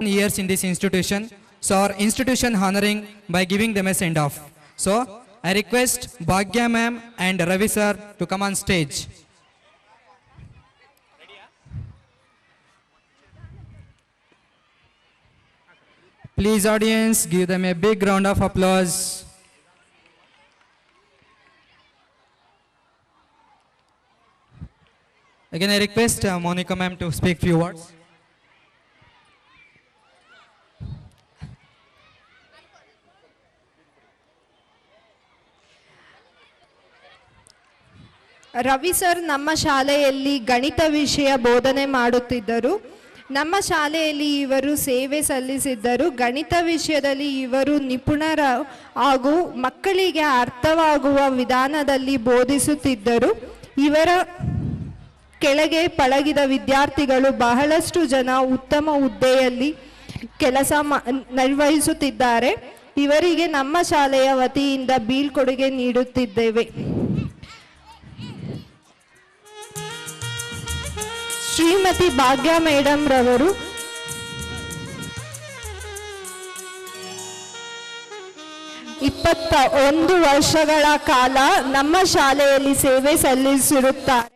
years in this institution, so our institution honoring by giving them a send-off. So I request Bhagya ma'am and Ravi sir to come on stage. Please audience, give them a big round of applause. Again I request Monica ma'am to speak few words. Ravi sir ನಮ್ಮ ಶಾಲೆಯಲ್ಲಿ ಗಣಿತ ವಿಷಯ ಬೋಧನೆ ಮಾಡುತ್ತಿದ್ದರು. ನಮ್ಮ ಶಾಲೆಯಲ್ಲಿ ಇವರು ಸೇವೆ ಸಲ್ಲಿಸಿದ್ದರು. ಗಣಿತ ವಿಷಯದಲ್ಲಿ ಇವರು ನಿಪುಣರ ಹಾಗೂ ಮಕ್ಕಳಿಗೆ ಅರ್ಥವಾಗುವ ವಿಧಾನದಲ್ಲಿ ಬೋಧಿಸುತ್ತಿದ್ದರು. ಇವರ ಕೆಳಗೆ ಪಳಗಿದ ವಿದ್ಯಾರ್ಥಿಗಳು ಬಹಳಷ್ಟು ಜನ ಉತ್ತಮ ಹುದ್ದೆಯಲ್ಲಿ ಕೆಲಸ ನಿರ್ವಹಿಸುತ್ತಿದ್ದಾರೆ. ಇವರಿಗೆ ನಮ್ಮ ಶಾಲೆಯ ವತಿಯಿಂದ ಬೀಳ್ಕೊಡುಗೆ ನೀಡುತ್ತಿದ್ದೇವೆ. ಶ್ರೀಮತಿ ಭಾಗ್ಯ ಮೇಡಮ್ ರವರು 21 ವರ್ಷಗಳ ಕಾಲ ನಮ್ಮ ಶಾಲೆಯಲ್ಲಿ ಸೇವೆ ಸಲ್ಲಿಸಿರುತ್ತಾರೆ.